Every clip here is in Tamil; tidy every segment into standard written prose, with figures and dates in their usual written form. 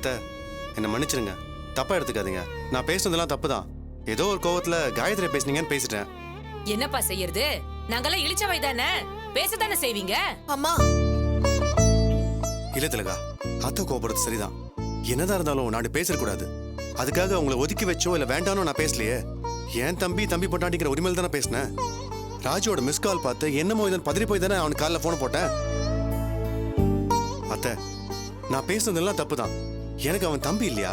அத்தை, என்னை மன்னிச்சிருங்க. தப்பா எடுத்துக்காதீங்க. நான் பேசுனதெல்லாம் தப்பு தான். ஏதோ ஒரு கோவத்துல காயத்ரி பேசுனீங்கன்னு பேசிட்டேன். என்னப்பா செய்யறது? நாங்கெல்லாம் இழிச்சவை தானே, பேசத்தானே செய்வீங்க. அம்மா இல்ல திலகா, அத்தை கோபப்படுறது சரிதான். என்னதான் இருந்தாலும் நான் பேசக்கூடாது. அதுக்காக உங்களை ஒதுக்கி வச்சோ இல்ல வேண்டானோ நான் பேசலையே. என் தம்பி பொண்டாட்டிங்கிற உரிமையில தானே பேசினேன். ராஜுவோட மிஸ் கால் பார்த்து என்னமோ இதன் பதறி போய் தானே அவனுக்கு காலில் போன போட்டேன். அத்தை, நான் பேசுனதெல்லாம் தப்பு தான். எனக்கு அவன் தம்பி இல்லையா?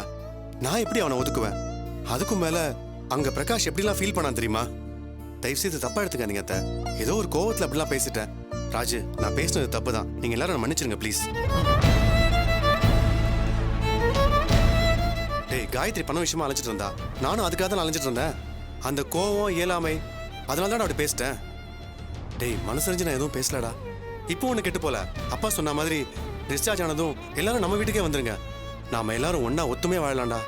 நான் எப்படி அவனை ஒதுக்குவேன்? அதுக்கும் மேல அங்க பிரகாஷ் எப்படிலாம் ஃபீல் பண்ணான் தெரியுமா? தயவு செய்து தப்பா எடுத்துக்காதீங்க அத்தை. ஏதோ ஒரு கோவத்துல அப்படிலாம் பேசிட்டேன். ராஜு, நான் பேசுனது தப்பு தான். நீங்க எல்லாரும் மன்னிச்சிருங்க ப்ளீஸ். டேய், காயத்ரி பண விஷயமா அலைஞ்சிட்டு இருந்தா, நானும் அதுக்காக தான் அலைஞ்சிட்டு இருந்தேன். அந்த கோவம் இயலாமை, அதனால தான் அப்படி பேசிட்டேன். டேய், மனசறிஞ்சு நான் எதுவும் பேசலடா. இப்போ ஒன்று கெட்டு போல. அப்பா சொன்ன மாதிரி டிஸ்சார்ஜ் ஆனதும் எல்லாரும் நம்ம வீட்டுக்கே வந்துருங்க. நாம எல்லாரும் ஒன்னா ஒத்துமையா வாழலாம்டா.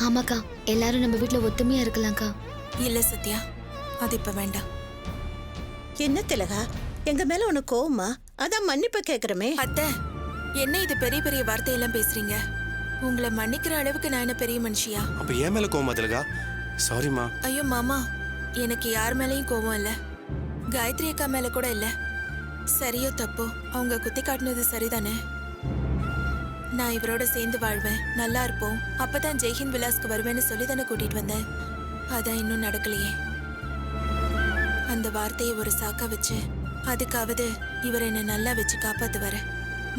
ஆமாக்கா, எல்லாரும் நம்ம வீட்டுல ஒத்துமையா இருக்கலாம்க்கா. இல்ல சத்யா, அது இப்ப வேண்டாம். என்ன திலகா, எங்க மேல உனக்கு கோவமா? அதான் மன்னிப்பு கேக்குறமே. அத்தை, என்ன இது பெரிய பெரிய வார்த்தையெல்லாம் பேசுறீங்க? உங்களை மன்னிக்கிற அளவுக்கு நான் என்ன பெரிய மனுஷியா? அப்ப ஏன் மேல கோவமா திலகா? சாரிமா. ஐயோ மாமா, எனக்கு யார் மேலயும் கோவம் இல்ல. காயத்ரி அக்கா மேல கூட இல்ல. சரியோ தப்போ அவங்க குத்தி காட்டினது சரிதானே. நான் இவரோட சேர்ந்து வாழ்வேன், நல்லா இருப்போம், அப்பதான் ஜெய்ஹிந்த் விலாஸ்க்கு வருவேன்னு சொல்லி தானே கூட்டிட்டு வந்தேன். அதான் இன்னும் நடக்கலையே. அந்த வார்த்தையை ஒரு சாக்கா வச்சு அதுக்காவது இவர் என்ன நல்லா வச்சு காப்பாத்துவாரு.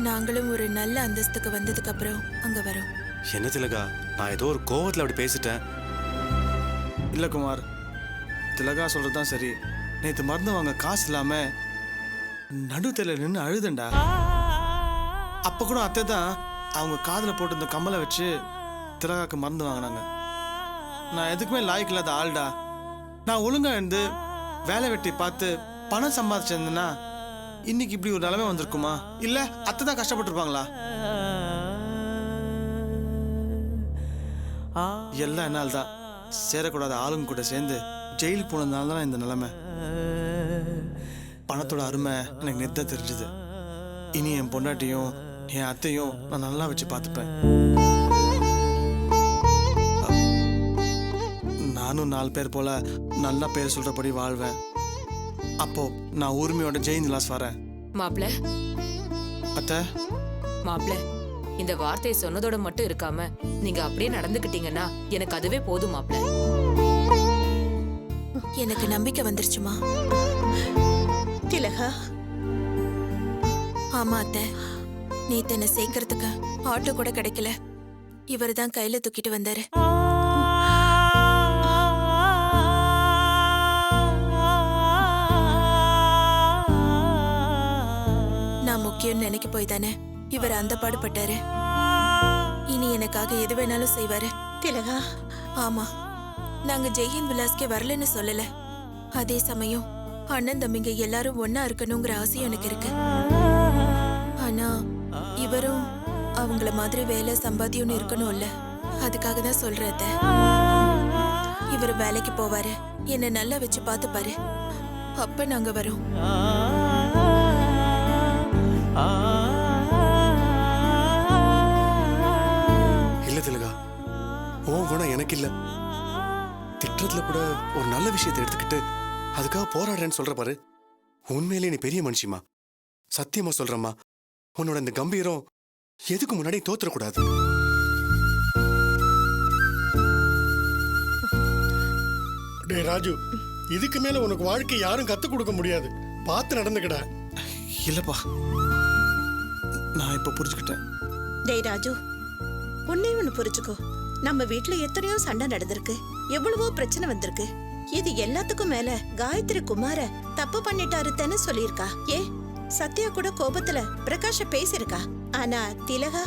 நாங்களும் ஒரு நல்ல அந்தஸ்துக்கு வந்ததுக்கு அப்புறம் அங்க வரோம். என்ன திலகா, நான் ஏதோ ஒரு கோவத்துல அப்படி பேசிட்டேன். இல்ல குமார், திலகா சொல்றதுதான் சரி. நேத்து மருந்து வாங்க காசு இல்லாம நடுத்தல நின்று அழுதண்டா. அப்ப கூட அத்தை தான் அவங்க காதுல போட்டு இந்த கம்மலை வச்சு திலகாக்கு மருந்து வாங்கினாங்க. நான் எதுக்குமே லாய்க்கு இல்லாத ஆள்டா. நான் ஒழுங்கா இருந்து வேலை வெட்டி பார்த்து பணம் சம்பாதிச்சிருந்தேன்னா இன்னைக்கு இப்படி ஒரு நிலைமை வந்திருக்குமா? இல்ல அத்தை தான் கஷ்டப்பட்டுருப்பாங்களா? எல்லாம் என்னால் தான். சேரக்கூடாத ஆளுங்க கூட சேர்ந்து ஜெயிலுக்கு போனதுனால தான் இந்த நிலைமை. பணத்தோட அருமை எனக்கு நெத்த தெரிஞ்சுது. இனி என் பொண்டாட்டியும் என் அத்தையும் நான் நல்லா வச்சு பார்த்துப்பேன். நானும் 4 பேர் போல நல்லா பேர் சொல்றபடி வாழ்வேன். அப்போ நான் உரிமையோட ஜெயின் விலாஸ் வரேன். மாப்ள, அத்தை, மாப்ள, இந்த வார்த்தையை சொன்னதோட மட்டும் இருக்காம நீங்க அப்படியே நடந்துக்கிட்டீங்கன்னா எனக்கு அதுவே போதும் மாப்ள. எனக்கு நம்பிக்கை வந்துருச்சுமா. திலகா, ஆமா அத்தை, நேத்து என்ன சேர்க்கறதுக்கு ஆட்டோ கூட கிடைக்கல. இவர் தான் கையில தூக்கிட்டு வந்தாரு. நான் முக்கியம் நினைக்க போய் தானே இவர் அந்த பாடுபட்டாரு. இனி எனக்காக எது வேணாலும் செய்வாரு. திலகா, ஆமா, நாங்க ஜெய்ஹிந்த் விலாஸ்கே வரலன்னு சொல்லல. அதே சமயம் அண்ணன் தம்பிங்க எல்லாரும் ஒன்னா இருக்கணுங்கிற ஆசையும் எனக்கு இருக்கு. ஆனா இவரும் அவங்கள மாதிரி வேலை சம்பாத்தியம்னு இருக்கணும்ல. அதுக்காக தான் சொல்றத. இவர் வேலைக்கு போவாரு, என்ன நல்லா வச்சு பார்த்துப்பாரு. அப்ப நாங்க வரோம். இல்ல திலகா, உன் குணம் எனக்கு இல்ல. திட்டத்துல கூட ஒரு நல்ல விஷயத்தை எடுத்துக்கிட்டு அதுக்காக போராடுறேன்னு சொல்ற பாரு. உண்மையிலே நீ பெரிய மனுஷிமா. சத்தியமா சொல்றமா, உன்னோட இந்த கம்பீரம் எதுக்கு முன்னாடி தோத்துறக்கூடாது. டே ராஜு, இதுக்கு மேல உனக்கு வாழ்க்கை யாரும் கத்து கொடுக்க முடியாது. பார்த்து நடந்துக்கடா. இல்லப்பா, நான் இப்ப புரிஞ்சுக்கிட்டேன். டேய் ராஜு, ஒன்னே ஒண்ணு புரிச்சுக்கோ. நம்ம வீட்டுல எத்தனையோ சண்டை நடந்திருக்கு, எவ்வளவோ பிரச்சனை வந்திருக்கு. இது எல்லாத்துக்கும் மேல காயத்ரி குமார தப்பு பண்ணிட்டாருன்னு சொல்லியிருக்கா. ஏ, சத்யா கூட கோபத்துல பிரகாஷ பேசிருக்கா. ஆனா திலகா,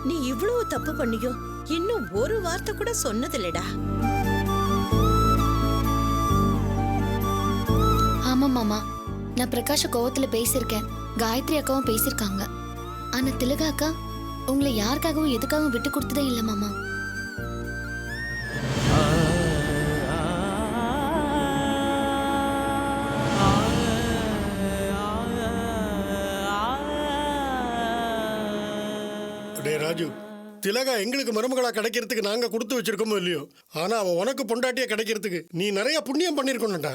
நீ இவ்வளவு தப்பு பண்ணியும் இன்னும் ஒரு வார்த்தை கூட சொன்னதில்லடா. ஆமா மாமா, நான் பிரகாஷ கோவத்துல பேசியிருக்கேன், காயத்ரி அக்காவும் பேசியிருக்காங்க. ஆனா திலகா அக்கா உங்களை யாருக்காகவும் எதுக்காகவும் விட்டு கொடுத்ததே இல்லை மாமா. டே ராஜு, திலகா எங்களுக்கு மருமகளா கிடைக்கிறதுக்கு நாங்க கொடுத்து வச்சிருக்கோமோ இல்லையோ, ஆனா அவ உனக்கு பொண்டாட்டியா கிடைக்கிறதுக்கு நீ நிறைய புண்ணியம் பண்ணிருக்கணும்டா.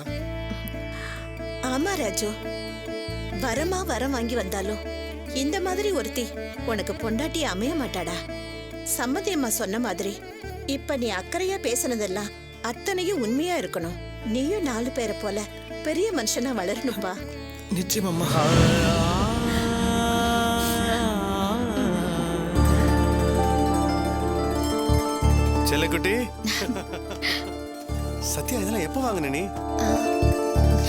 ஆமா ராஜு, வரமா வரம் வாங்கி வந்தாலும் இந்த மாதிரி ஒருத்தி உனக்கு பொண்டாட்டி அமைய மாட்டாடா. சம்மதியம்மா சொன்ன மாதிரி இப்ப நீ அக்கறையா பேசுனதெல்லாம் அத்தனையும் உண்மையா இருக்கணும். நீயும் 4 பேரை போல பெரிய மனுஷனா வளரணும்பா. நிச்சயமாம்மா. செல்லக்குட்டி, சத்யா இதெல்லாம் எப்போ வாங்கின நீ?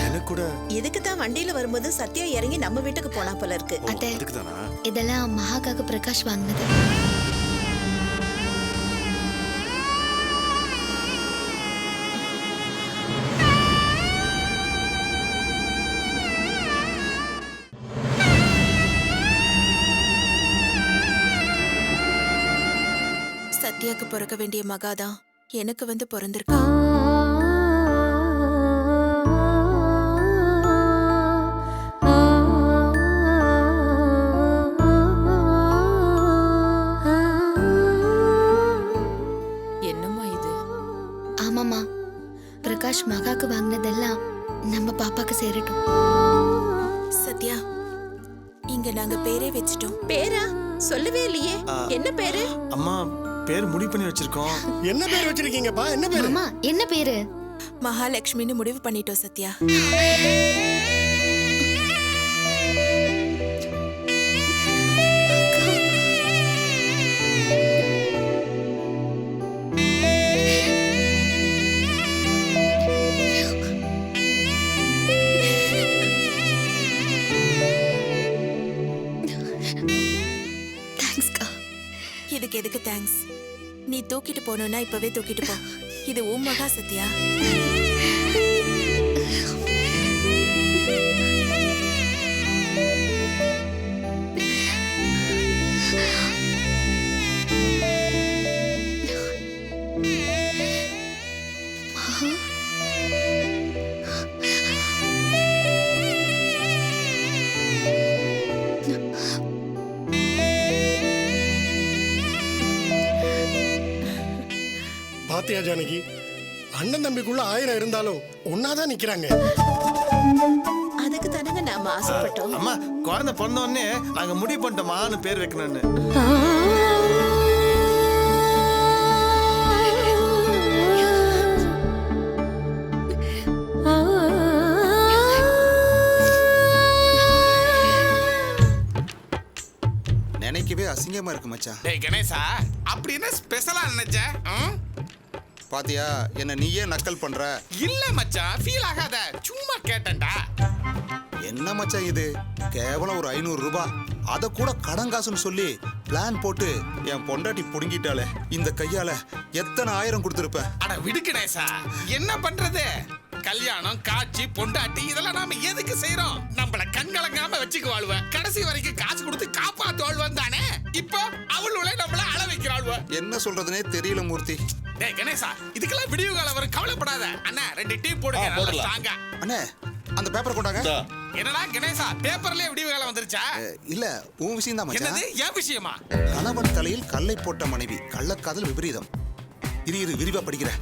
எனக்கு கூட இதுக்கு தான் வண்டியில வரும்போது சத்யா இறங்கி நம்ம வீட்டுக்கு போனா போல இருக்கு. அத்தை, அதுக்குதானா? இதெல்லாம் மகாக்காக பிரகாஷ் வாங்கினது. சத்யாக்கு பிறக்க வேண்டிய மகாதான் எனக்கு வந்து பிறந்திருக்கா. என்னம்மா இது? ஆமாம்மா, பிரகாஷ் மகாக்கு வாங்கினதெல்லாம் நம்ம பாப்பாக்கு சேரட்டும். சத்யா, இங்க நாங்க பேரே வச்சிட்டோம். பேரா சொல்லவே இல்லையே. என்ன பேரு? அம்மா, பேர் முடிவு பண்ணி வச்சிருக்கோம். என்ன பேர் வச்சிருக்கீங்கப்பா? என்ன பேரு? அம்மா, என்ன பேரு? மகாலட்சுமின்னு முடிவு பண்ணிட்டோம் சத்யா. தேங்க்ஸ்க்கா. இதுக்கு எதுக்கு தேங்க்ஸ்? நீ தூக்கிட்டு போகணும்னா இப்பவே தூக்கிட்டு போ. இது உன் மகா சத்யா. பாத்தியா ஜானகி, அண்ணன் தம்பிக்குள்ள 1000 இருந்தாலும் ஒன்னாதான் நிக்கிறாங்க. அதுக்கு தானங்க நாம ஆசைப்பட்டோம். அம்மா, குழந்தை பிறந்த உடனே நாங்க முடிவு பண்ணிட்டோமான்னு பேர் வைக்கணும்னு. நினைக்கவே அசிங்கமா இருக்கு மச்சான். டேய் கணேசா, அப்படி என்ன ஸ்பெஷலா நினைச்ச? பாத்தியா என்ன நீயே நக்கல் பண்ற? இல்ல மச்சான், ஃபீல் ஆகாத, சும்மா கேட்டேன்டா. என்ன மச்சான் இது? கேவலம் ஒரு 500 ரூபாய், அத கூட கடன் காசுன்னு சொல்லி பிளான் போட்டு என் பொண்டாட்டி புடுங்கிட்டாலே. இந்த கையால எத்தனை 1000 கொடுத்திருப்பேன். அட விடு கணேசா, என்ன பண்றது? கல்யாணம், காட்சி, பொண்டாட்டி இதெல்லாம் நாம எதுக்கு செய்யறோம்? நம்மள கண்கலங்காம வச்சுக்கு வாழ்வ, கடைசி வரைக்கும் காசு கொடுத்து காப்பாத்து வாழ்வன் தானே. இப்போ அவளுடைய நம்மள அழ வைக்கிறாள்வ. என்ன சொல்றதுனே தெரியல மூர்த்தி. டேய் கணேசா, இதுக்கெல்லாம் விடிவு காலம் வரும், கவலைப்படாத. அண்ணா 2 டீ போடுங்க, நல்லா ஸ்ட்ராங்கா. அண்ணே, அந்த பேப்பர் கொண்டாங்க. என்னடா கணேசா, பேப்பர்லயே விடிவு காலம் வந்துருச்சா? இல்ல, உன் விஷயம் தான் மச்சான். என்னது என் விஷயமா? கணவன் தலையில் கல்லை போட்ட மனைவி, கள்ளக்காதல் விபரீதம். இரு விரிவா படிக்கிறேன்.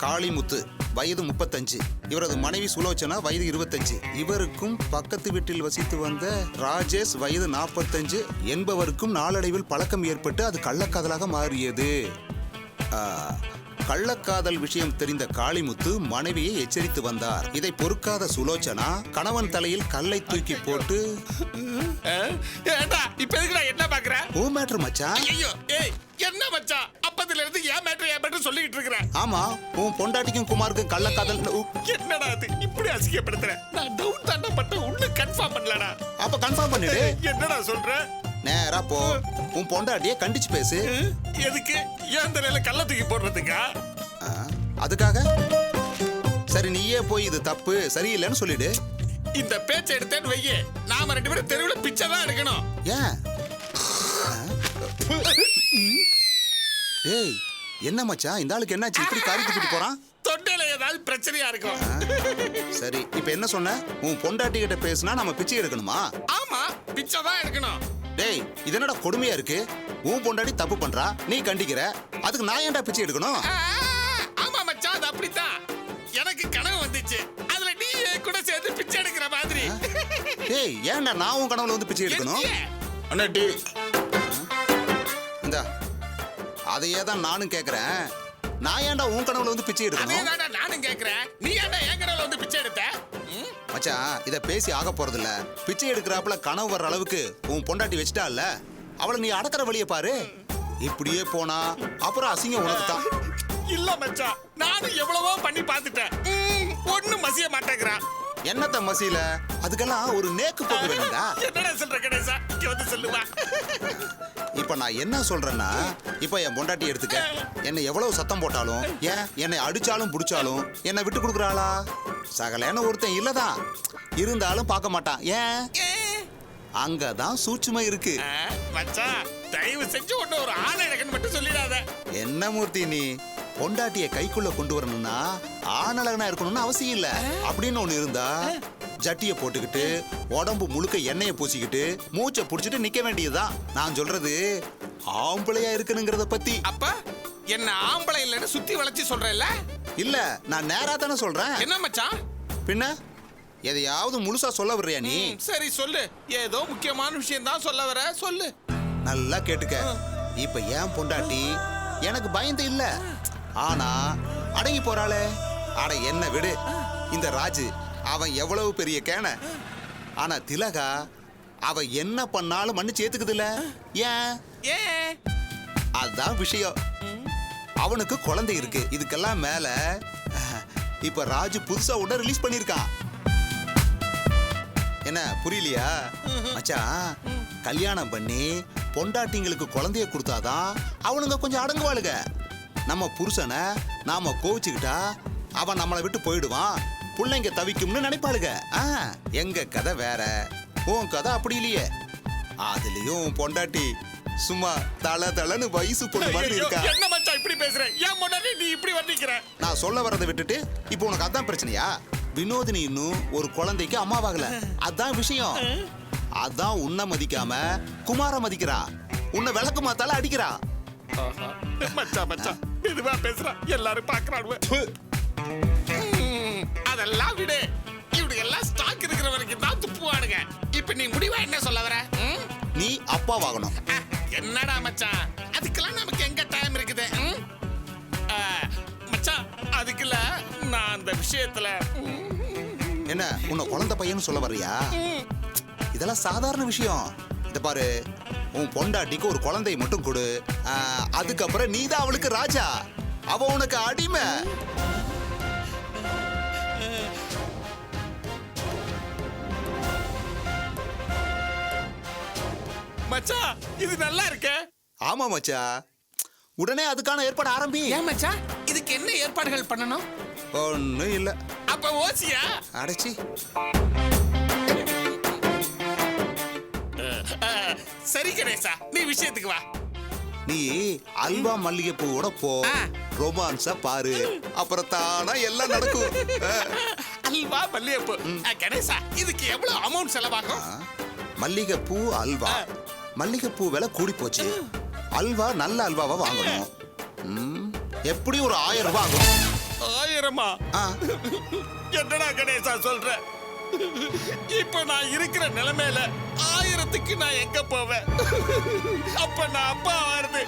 காளிமுத்து வயது 35, இவரது மனைவி சுலோச்சனா வயது 25, இவருக்கும் பக்கத்து வீட்டில் வசித்து வந்த ராஜேஷ் வயது 45 என்பவருக்கும் நாளடைவில் பழக்கம் ஏற்பட்டு அது கள்ளக்காதலாக மாறியது. கள்ளக்காதல் விஷயம் தெரிந்த காளிமுத்து மனைவியை எச்சரித்து வந்தார். இதை பொறுக்காத சுலோச்சனா கணவன் தலையில் கல்லை தூக்கி போட்டு ஏண்டா இப்ப எதுக்குடா என்ன பாக்குற? ஓ மேட்டர் மச்சான். ஐயோ, ஏய் என்ன மச்சான், அப்பத்துல இருந்து ஏன் மேட்டர் சொல்லிட்டு இருக்கற? ஆமா, உன் பொண்டாட்டிக்கும் குமாருக்கும் கள்ளக்காதல். என்னடா இது இப்படி அசிங்கப்படுத்துற? நான் டவுட் தாண்டா பட்ட, ஒண்ணு கன்ஃபார்ம் பண்ணலடா. அப்ப கன்ஃபார்ம் பண்ணிடு. என்னடா சொல்ற? நேரா போ, உன் பொண்டாட்டியை கண்டிச்சு பேசு. எதுக்கு? ஏன் தலையில கள்ள தூக்கி போடுறதுக்கா? அதுக்காக சரி, நீயே போய் இது தப்பு சரியில்லைன்னு சொல்லிடு. இந்த பேச்சை எடுத்தேன்னு வையே, நாம 2 பேரும் தெருவுல பிச்சை தான் எடுக்கணும். ஏன்? ஏய், என்ன மச்சான், இந்த ஆளுக்கு என்னாச்சு இப்படி காரி தூக்கிட்டு போறான்? தொண்டையில ஏதாவது பிரச்சனையா இருக்கும். சரி, இப்ப என்ன சொன்ன? உன் பொண்டாட்டி கிட்ட பேசினா நம்ம பிச்சை எடுக்கணுமா? ஆமா, பிச்சை தான் எடுக்கணும். டேய் இது என்னடா கொடுமையா இருக்கு? உன் பொண்டாட்டி தப்பு பண்றா, நீ கண்டிக்கிற, அதுக்கு நான் ஏன்டா பிச்சை எடுக்கணும்? ஆமா மச்சான், அது அப்படித்தான். எனக்கு கனவு வந்துச்சு, அதுல நீ என் கூட சேர்ந்து பிச்சை எடுக்கிற மாதிரி. டேய் ஏன்டா நான் உன் கனவுல வந்து பிச்சை எடுக்கணும்? அண்ணா டீ. இந்தா அதையே தான் நானும் கேக்குறேன். நான் ஏன்டா உன் கனவுல வந்து பிச்சை எடுக்கணும்? அதேதான்டா நானும் கேக்குறேன், நீ ஏன்டா என் கனவுல வந்து பிச்சை எடுத்த? மச்சான் இத பேசி ஆக போறதில்ல. பிச்சை எடுக்கிறாப்புல கனவு வர்ற அளவுக்கு உன் பொண்டாட்டி வச்சிட்டால, அவளை நீ அடக்கிற வழியை பாரு. இப்படியே போனா அப்புறம் அசிங்கம் உனக்கு தான். இல்ல மச்சான், நானும் எவ்வளவோ பண்ணி பார்த்துட்டேன், ஒண்ணும் மசிய மாட்டேங்கிறான். என்னத்த மசியில? அதுக்கெல்லாம் ஒரு நேக்கு போக்கு வேணும்டா. என்னடா சொல்ற கணேசா, இங்க வந்து சொல்லுவா. இப்ப நான் என்ன சொல்றேன்னா, இப்ப என் பொண்டாட்டி எடுத்துக்க. என்னை எவ்வளவு சத்தம் போட்டாலும், ஏன் என்னை அடிச்சாலும் புடிச்சாலும் என்னை விட்டு கொடுக்குறாளா? சகலேன்னு ஒருத்தன் இல்லதான், இருந்தாலும் பார்க்க மாட்டான். ஏன்? அங்கதான் சூட்சுமை இருக்கு. மச்சான் தயவு செஞ்சு ஒண்ணு ஒரு ஆள் எனக்குன்னு மட்டும் சொல்லிடாத. என்ன மூர்த்தி நீ? பொண்டாட்டிய கைக்குள்ள கொண்டு வரணும்னா ஆணழகனா இருக்கணும்னு அவசியம் இல்ல. அப்படின்னு ஒண்ணு இருந்தா ஜட்டிய போட்டுக்கிட்டு உடம்பு முழுக்க எண்ணெயை பூசிக்கிட்டு மூச்சை புடிச்சிட்டு நிக்க வேண்டியதுதான். நான் சொல்றது ஆம்பளையா இருக்கணுங்கிறத பத்தி. அப்ப என்ன ஆம்பளை இல்லன்னு சுத்தி வளைச்சு சொல்றேல்ல? இல்ல, நான் நேரா தானே சொல்றேன். என்ன மச்சான்? பின்ன எதையாவது முழுசா சொல்ல வர்றியா நீ? சரி சொல்லு, ஏதோ முக்கியமான விஷயம் தான் சொல்ல வர, சொல்லு. நல்லா கேட்டுக்க. இப்ப ஏன் பொண்டாட்டி எனக்கு பயந்து இல்ல, ஆனா அடங்கி போறாளே. அட என்ன விடு, இந்த ராஜு அவன் எவ்வளவு பெரிய கேன. ஆனா திலகா அவ என்ன பண்ணாலும் மன்னிச்சு ஏத்துக்குதுல. ஏன்? ஏன்? அதான் விஷயம். அவனுக்கு குழந்தை இருக்கு. இதுக்கெல்லாம் மேல இப்ப ராஜு புதுசா ஒண்ணு ரிலீஸ் பண்ணிருக்கான். என்ன புரியலையா மச்சான்? கல்யாணம் பண்ணி பொண்டாட்டிங்களுக்கு குழந்தைய கொடுத்தாதான் அவனுங்க கொஞ்சம் அடங்குவாளுங்க. நம்ம புருஷனை நாம கோவிச்சுக்கிட்டா அவன் நம்மளை விட்டு போயிடுவான், பிள்ளைங்க தவிக்கும்னு நினைப்பாளுங்க. எங்க கதை வேற, உன் கதை அப்படி இல்லையே. அதுலயும் உன் பொண்டாட்டி சும்மா தளன்னு வயசு பொண்ணு மாதிரி இருக்கா. என்ன மச்சான் இப்படி பேசுற? ஏன் முன்னாடி நீ இப்படி வர்ணிக்கிற? நான் சொல்ல வரதை விட்டுட்டு இப்போ உனக்கு அதான் பிரச்சனையா? வினோதினி இன்னும் ஒரு குழந்தைக்கு அம்மாவாகல, அதான் விஷயம். அதான் உன்னை மதிக்காம குமார மதிக்கிறா, உன்னை விளக்கு மாத்தால அடிக்கிறா. மச்சான் மச்சான் இதுவா பேசுறா, எல்லாரும் பாக்குறானுவ. அதெல்லாம் விடு, இவனுக்கு எல்லாம் ஸ்டாக் இருக்கிற வரைக்கும் தான் துப்புவானுங்க. இப்ப நீ முடிவா என்ன சொல்ல வர? நீ அப்பாவாகணும். என்னடா மச்சான், அதுக்கெல்லாம் நமக்கு எங்க டைம் இருக்குது? மச்சான் அதுக்குல நான் அந்த விஷயத்துல என்ன உன்னை குழந்தை பையன்னு சொல்ல வர்றியா? இதெல்லாம் சாதாரண விஷயம். இத பாரு, உன் பொண்டாட்டிக்கு ஒரு குழந்தையை மட்டும் கொடு, அதுக்கப்புறம் நீ தான் அவளுக்கு ராஜா, அவ உனக்கு அடிமை. மச்சான் இது நல்லா இருக்க. ஆமா மச்சா, உடனே அதுக்கான ஏற்பாடு ஆரம்பி. ஏன் மச்சான், இதுக்கு என்ன ஏற்பாடுகள் பண்ணணும்? ஒண்ணும் இல்ல. அப்ப ஓசியா? அடைச்சி சரி கணேசா, நீ விஷயத்துக்கு வா. நீ அல்வா மல்லிகைப்பூவோட போ, ரொமான்ஸா பாரு, அப்புறம் தானா எல்லாம் நடக்கும். அல்வா மல்லிகைப்பூ. கணேசா இதுக்கு எவ்வளவு அமௌண்ட் செலவாகும்? மல்லிகைப்பூ அல்வா, மல்லிகைப்பூ விலை கூடி போச்சு, அல்வா நல்ல அல்வாவா வாங்கணும். எப்படி ஒரு 1000 ரூபாய் ஆகும். 1000மா? என்னடா கணேசா சொல்ற? இப்ப நான் இருக்கிற நிலைமையில 1000க்கு நான் எங்க போவேன்? அப்ப நான் அப்பா ஆறுது.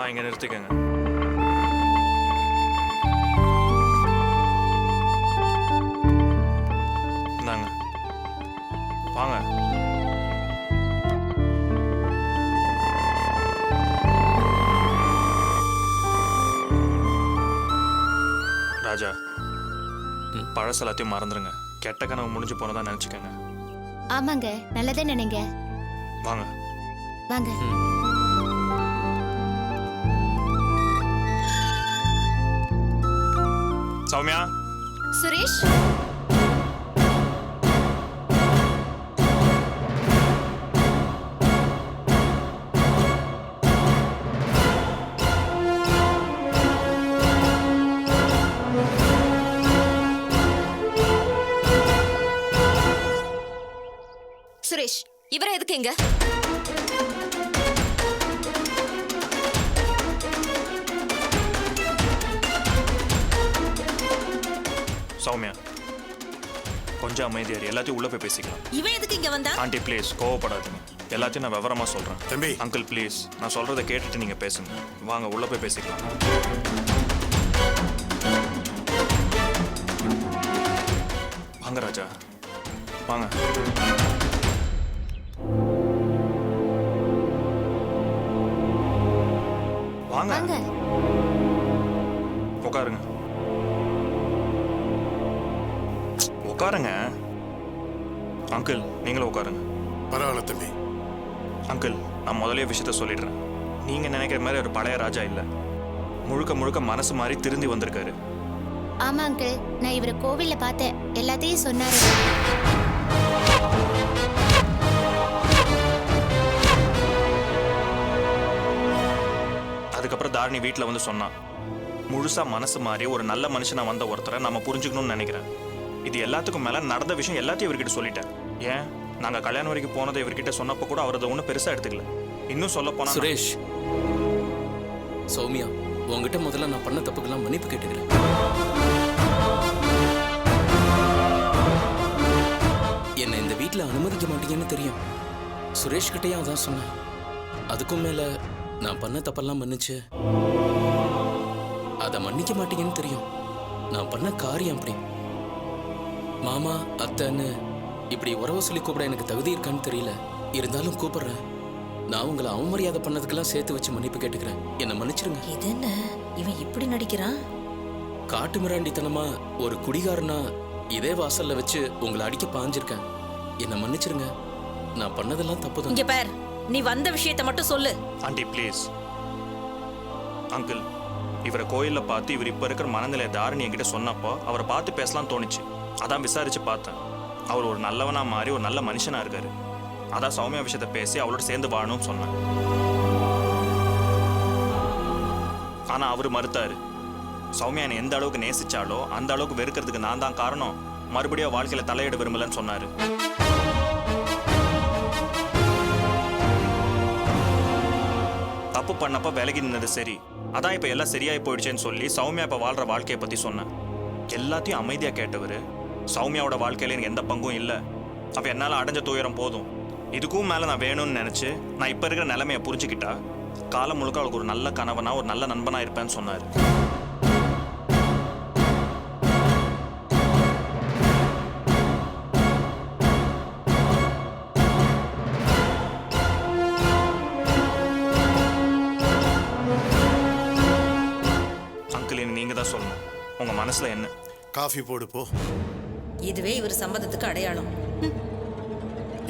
இங்க நிறுத்திக்கங்க. இந்தாங்க வாங்க. ராஜா, பழச எல்லாத்தையும் மறந்துருங்க. கெட்ட கனவு முடிஞ்சு போனதா நினைச்சுக்கங்க. ஆமாங்க, நல்லதே நினைங்க. வாங்க வாங்க. சௌமியா. சுரேஷ், எங்க? சௌமியா கொஞ்சம் அமைதியாரு, எல்லாத்தையும் உள்ள போய் பேசிக்கலாம். இவன் எதுக்கு இங்க வந்தா? ஆண்டி ப்ளீஸ் கோவப்படாதீங்க, எல்லாத்தையும் நான் விவரமா சொல்றேன். தம்பி. அங்கிள் ப்ளீஸ், நான் சொல்றதை கேட்டுட்டு நீங்க பேசுங்க. வாங்க உள்ள போய் பேசிக்கலாம். வாங்க ராஜா, வாங்க. வாங்க வாங்க. உட்காருங்க. உட்காருங்க. அங்கிள் நீங்களும் உட்காருங்க. பரவாயில்ல தம்பி. அங்கிள் நான் முதலே விஷயத்த சொல்லிடுறேன். நீங்க நினைக்கிற மாதிரி ஒரு பழைய ராஜா இல்ல, முழுக்க முழுக்க மனசு மாதிரி திருந்தி வந்திருக்காரு. ஆமா அங்கிள், நான் இவரை கோவில்ல பார்த்தேன், எல்லாத்தையும் சொன்னாரு. அதுக்கப்புறம் தாரணி வீட்டில் வந்து சொன்னான், முழுசா மனசு மாதிரி ஒரு நல்ல மனுஷனா வந்த ஒருத்தரை நம்ம புரிஞ்சுக்கணும்னு நினைக்கிறேன். இது எல்லாத்துக்கும் மேல நடந்த விஷயம் எல்லாத்தையும் இவர்கிட்ட சொல்லிட்டேன். ஏன் நாங்க கல்யாணம் வரைக்கும் போனதை இவர்கிட்ட சொன்னப்போ கூட அவர் அதை ஒன்றும் பெருசா எடுத்துக்கல. இன்னும் சொல்ல போனா சுரேஷ், சௌமியா, உங்ககிட்ட முதல்ல நான் பண்ண தப்புக்கெல்லாம் மன்னிப்பு கேட்டுக்கிறேன். என்னை இந்த வீட்டில் அனுமதிக்க மாட்டீங்கன்னு தெரியும். சுரேஷ் கிட்டையும் அதான் சொன்னேன். அதுக்கும் மேல நான் பண்ண தப்பெல்லாம் மன்னிச்சு அதை மன்னிக்க மாட்டீங்கன்னு தெரியும். நான் பண்ண காரியம் அப்படி. மாமா அத்தைன்னு இப்படி உறவு சொல்லி கூப்பிட எனக்கு தகுதி இருக்கான்னு தெரியல. இருந்தாலும் கூப்பிடுறேன். நான் உங்களை அவமரியாதை பண்ணதுக்கெல்லாம் சேர்த்து வச்சு மன்னிப்பு கேட்டுக்கிறேன். என்னை மன்னிச்சிருங்க. இது என்ன இவன் இப்படி நடிக்கிறான்? காட்டு மிராண்டித்தனமா ஒரு குடிகாரனா இதே வாசல்ல வச்சு உங்களை அடிக்க பாஞ்சிருக்கேன். என்னை மன்னிச்சிருங்க. நான் பண்ணதெல்லாம் தப்புதான். இங்க பார், நீ வந்த விஷயத்தை மட்டும் சொல்லு. Aunty please. அங்கிள் இவரை கோயில்ல பார்த்து இவர் இப்ப இருக்கிற மனநிலை தாரணி என்கிட்ட சொன்னப்போ அவரை பார்த்து பேசலாம் தோணுச்சு. அதான் விசாரிச்சு பார்த்தேன். அவர் ஒரு நல்லவனா மாறி ஒரு நல்ல மனுஷனா இருக்காரு. அதான் சௌமியா விஷயத்தை பேசி அவளோட சேர்ந்து வாழணும்னு சொன்னேன். ஆனா அவரு மறுத்தாரு. சௌமியா என்னை எந்த அளவுக்கு நேசிச்சாலோ அந்த அளவுக்கு வெறுக்கிறதுக்கு நான் தான் காரணம், மறுபடியும் வாழ்க்கையில தலையிட விரும்பலன்னு சொன்னாரு. தப்பு பண்ணப்ப விலகி நின்னது சரி, அதான் இப்ப எல்லாம் சரியாயி போயிடுச்சேன்னு சொல்லி சௌமியா இப்ப வாழ்ற வாழ்க்கையை பத்தி சொன்னேன். எல்லாத்தையும் அமைதியா கேட்டவர், சௌமியாவோட வாழ்க்கையில எனக்கு எந்த பங்கும் இல்லை, அவ என்னால அடைஞ்ச துயரம் போதும், இதுக்கும் மேல நான் வேணும்னு நினைச்சு நான் இப்ப இருக்கிற நிலைமையை புரிஞ்சுக்கிட்டா காலம் முழுக்க அவளுக்கு ஒரு நல்ல கணவனா ஒரு நல்ல நண்பனா இருப்பேன்னு சொன்னாரு. அங்கிள் நீங்க தான் சொல்லணும், உங்க மனசுல என்ன? காஃபி போடு போ. இதுவே இவர் சம்மதத்துக்கு அடையாளம்.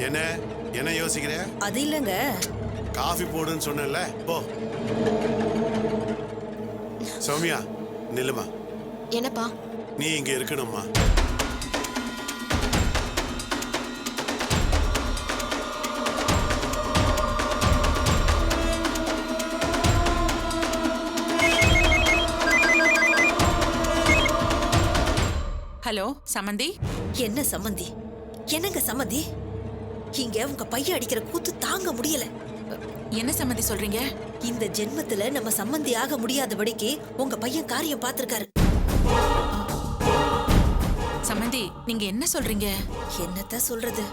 என்ன என்ன யோசிக்கிற? அது இல்லைங்க. காஃபி போடுன்னு சொன்னேன்ல, போ. சௌமியா நில்லுமா. என்னப்பா? நீ இங்க இருக்கணும்மா. ஹலோ சமந்தி. என்ன சம்மந்தி? என்னங்க சம்மந்தி? இங்க உங்க பையன் அடிக்கிற கூத்து தாங்க முடியல. என்ன சம்மந்தி சொல்றீங்க? இந்த ஜென்மத்துல நம்ம சம்மந்தி ஆக முடியாதபடிக்கு உங்க பையன் காரியம் பார்த்திருக்காரு. சம்மந்தி நீங்க என்ன சொல்றீங்க? என்னத்த சொல்றது?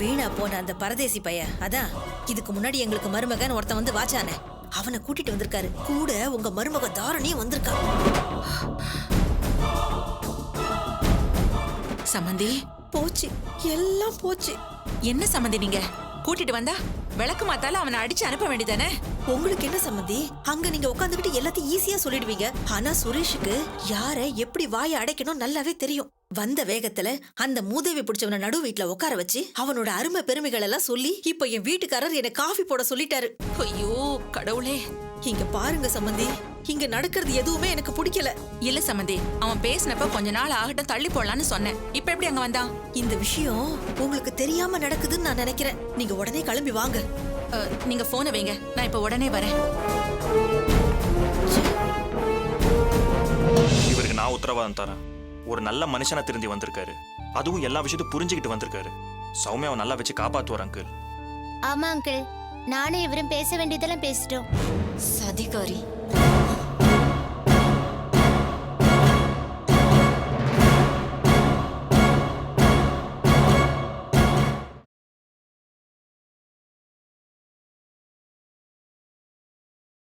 வீணா போன அந்த பரதேசி பையன், அதான் இதுக்கு முன்னாடி எங்களுக்கு மருமகன் ஒருத்தன் வந்து வாச்சானே, அவனை கூட்டிட்டு வந்திருக்காரு. கூட உங்க மருமக தாரணியும் வந்திருக்கா. சம்மந்தி போச்சு, எல்லாம் போச்சு. என்ன சம்மந்தி நீங்க கூட்டிட்டு வந்தா விளக்கு மாத்தால அவனை அடிச்சு அனுப்ப வேண்டியதானே? உங்களுக்கு என்ன சம்மந்தி? அங்க நீங்க உட்காந்துக்கிட்டு எல்லாத்தையும் ஈஸியா சொல்லிடுவீங்க. ஆனா சுரேஷுக்கு யார எப்படி வாயை அடைக்கணும் நல்லாவே தெரியும். வந்த வேகத்துல அந்த மூதேவி பிடிச்சவன நடு வீட்டுல உட்கார வச்சு அவனோட அருமை பெருமைகள் எல்லாம் சொல்லி இப்ப என் வீட்டுக்காரர் என்ன காஃபி போட சொல்லிட்டாரு. ஐயோ கடவுளே. இங்க பாருங்க சம்மந்தி, இங்க நடக்கிறது எதுவுமே எனக்கு பிடிக்கல. இல்ல சம்மந்தி, அவன் பேசினப்ப கொஞ்ச நாள் ஆகட்டும் தள்ளி போடலான்னு சொன்னேன். இப்ப எப்படி அங்க வந்தான்? இந்த விஷயம் உங்களுக்கு தெரியாம நடக்குதுன்னு நான் நினைக்கிறேன். நீங்க உடனே கிளம்பி வாங்க. நீங்க போனை வைங்க, நான் இப்ப உடனே வரேன். இவருக்கு நான் உத்தரவாதம் தரேன், ஒரு நல்ல மனுஷனா திருந்தி வந்திருக்காரு. அதுவும் எல்லா விஷயத்தையும் புரிஞ்சுக்கிட்டு வந்திருக்காரு. சௌமியாவை நல்லா வச்சு காப்பாத்துவார் அங்கிள். ஆமா அங்கிள், நானும் இவரும் பேச வேண்டியதெல்லாம் பேசிட்டோம். சதிகாரி